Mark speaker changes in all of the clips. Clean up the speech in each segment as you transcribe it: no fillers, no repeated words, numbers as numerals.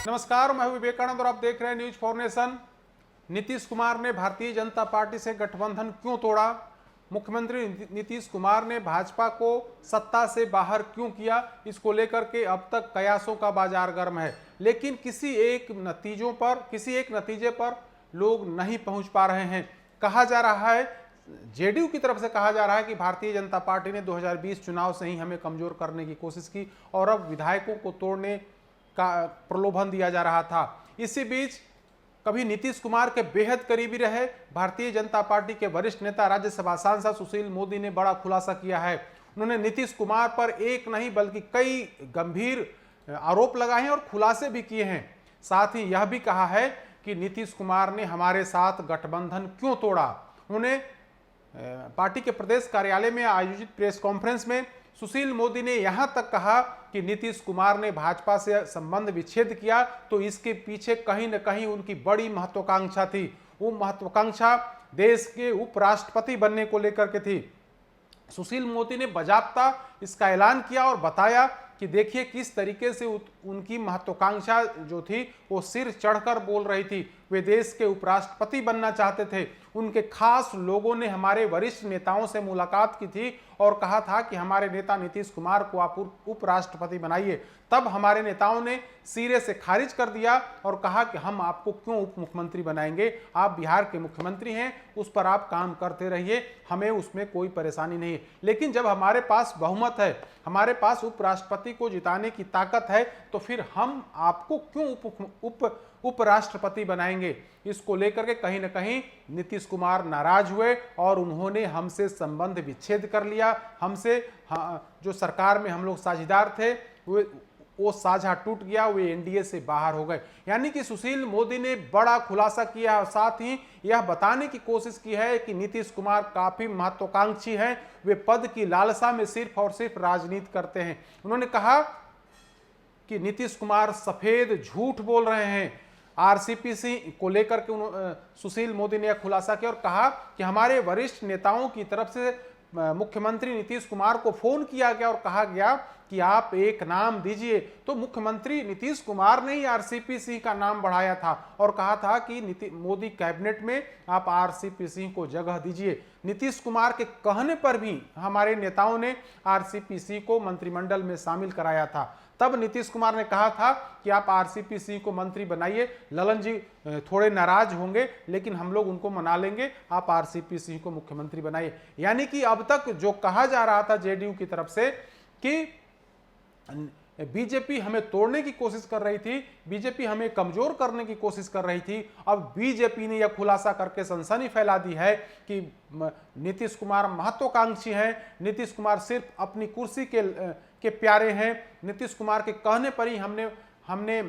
Speaker 1: नमस्कार, मैं हूं विवेकानंद और आप देख रहे हैं news for nation. Nitish Kumar ने भारतीय जनता पार्टी से गठबंधन क्यों तोड़ा? मुख्यमंत्री नीतीश कुमार ने भाजपा को सत्ता से बाहर क्यों किया? इसको लेकर के अब तक कयासों का बाजार गर्म है, लेकिन किसी एक नतीजे पर लोग नहीं पहुंच पा रहे हैं। कहा जा रहा है, जेडीयू की तरफ से कहा जा रहा है कि भारतीय जनता पार्टी ने 2020 चुनाव से ही हमें कमजोर करने की कोशिश की और अब विधायकों को तोड़ने का प्रलोभन दिया जा रहा था। इसी बीच कभी नीतीश कुमार के बेहद करीबी रहे भारतीय जनता पार्टी के वरिष्ठ नेता राज्यसभा सांसद सुशील मोदी ने बड़ा खुलासा किया है। उन्होंने नीतीश कुमार पर एक नहीं बल्कि कई गंभीर आरोप लगाए हैं और खुलासे भी किए हैं। साथ ही यह भी कहा है कि नीतीश कुमार ने हमारे साथ गठबंधन क्यों तोड़ा। उन्होंने पार्टी के प्रदेश कार्यालय में आयोजित प्रेस कॉन्फ्रेंस में सुशील मोदी ने यहां तक कहा कि नीतीश कुमार ने भाजपा से संबंध विच्छेद किया तो इसके पीछे कहीं न कहीं उनकी बड़ी महत्वाकांक्षा थी। वो महत्वाकांक्षा देश के उपराष्ट्रपति बनने को लेकर के थी। सुशील मोदी ने बाकायदा इसका ऐलान किया और बताया कि देखिए किस तरीके से उनकी महत्वाकांक्षा जो थी वो सिर चढ़कर बोल रही थी। वे देश के उपराष्ट्रपति बनना चाहते थे। उनके खास लोगों ने हमारे वरिष्ठ नेताओं से मुलाकात की थी और कहा था कि हमारे नेता नीतीश कुमार को आप उपराष्ट्रपति बनाइए। तब हमारे नेताओं ने सिरे से खारिज कर दिया और कहा कि हम आपको क्यों उप मुख्यमंत्री बनाएंगे, आप बिहार के मुख्यमंत्री हैं, उस पर आप काम करते रहिए, हमें उसमें कोई परेशानी नहीं है। लेकिन जब हमारे पास बहुमत है, हमारे पास उपराष्ट्रपति को जिताने की ताकत है, तो फिर हम आपको क्यों उपराष्ट्रपति बनाएंगे। इसको लेकर के कहीं ना कहीं नीतीश कुमार नाराज हुए और उन्होंने हमसे संबंध विच्छेद कर लिया। हमसे जो सरकार में हम लोग साझेदार थे वो साझा टूट गया, वे एनडीए से बाहर हो गए। यानी कि सुशील मोदी ने बड़ा खुलासा किया और साथ ही यह बताने की कोशिश की है कि नीतीश कुमार काफी महत्वाकांक्षी हैं, वे पद की लालसा में सिर्फ और सिर्फ राजनीति करते हैं। उन्होंने कहा कि नीतीश कुमार सफेद झूठ बोल रहे हैं। आरसीपीसी को लेकर के सुशील मोदी ने यह खुलासा किया और कहा कि हमारे वरिष्ठ नेताओं की तरफ से मुख्यमंत्री नीतीश कुमार को फोन किया गया और कहा गया कि आप एक नाम दीजिए। तो मुख्यमंत्री नीतीश कुमार ने ही आरसीपी का नाम बढ़ाया था और कहा था कि मोदी कैबिनेट में आप आरसीपी को जगह दीजिए। नीतीश कुमार के कहने पर भी हमारे नेताओं ने आरसीपी को मंत्रिमंडल में शामिल कराया था। तब नीतीश कुमार ने कहा था कि आप आरसीपी को मंत्री बनाइए। ललन जी थोड़े नाराज होंगे लेकिन हम लोग उनको मना लेंगे, आप आरसीपी को मुख्यमंत्री बनाइए। यानी कि अब तक जो कहा जा रहा था जेडीयू की तरफ से कि बीजेपी हमें तोड़ने की कोशिश कर रही थी, बीजेपी हमें कमजोर करने की कोशिश कर रही थी, अब बीजेपी ने यह खुलासा करके सनसनी फैला दी है कि नीतीश कुमार महत्वाकांक्षी हैं, नीतीश कुमार सिर्फ अपनी कुर्सी के प्यारे हैं। नीतीश कुमार के कहने पर ही हमने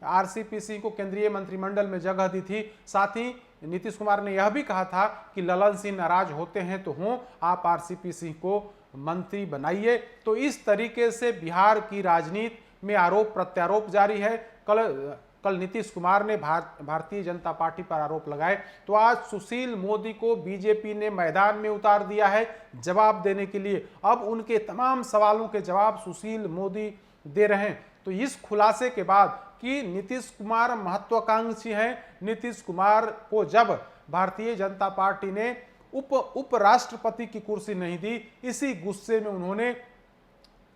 Speaker 1: आरसीपी को केंद्रीय मंत्रिमंडल में जगह दी थी। साथ ही नीतीश कुमार ने यह भी कहा था कि ललन सिंह नाराज होते हैं तो हों, आप आरसीपी को मंत्री बनाइए। तो इस तरीके से बिहार की राजनीति में आरोप प्रत्यारोप जारी है। कल नीतीश कुमार ने भारतीय जनता पार्टी पर आरोप लगाए, तो आज सुशील मोदी को बीजेपी ने मैदान में उतार दिया है जवाब देने के लिए। अब उनके तमाम सवालों के जवाब सुशील मोदी दे रहे हैं। तो इस खुलासे के बाद कि नीतीश कुमार महत्वाकांक्षी हैं, नीतीश कुमार को जब भारतीय जनता पार्टी ने उपराष्ट्रपति की कुर्सी नहीं दी, इसी गुस्से में उन्होंने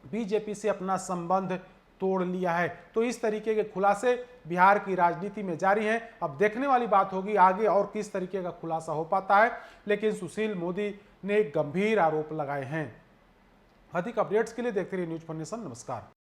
Speaker 1: बीजेपी से अपना संबंध तोड़ लिया है। तो इस तरीके के खुलासे बिहार की राजनीति में जारी हैं। अब देखने वाली बात होगी आगे और किस तरीके का खुलासा हो पाता है, लेकिन सुशील मोदी ने गंभीर आरोप लगाए हैं। अधिक अपडेट्स के लिए देखते रहिए न्यूज फॉर नेशन। नमस्कार।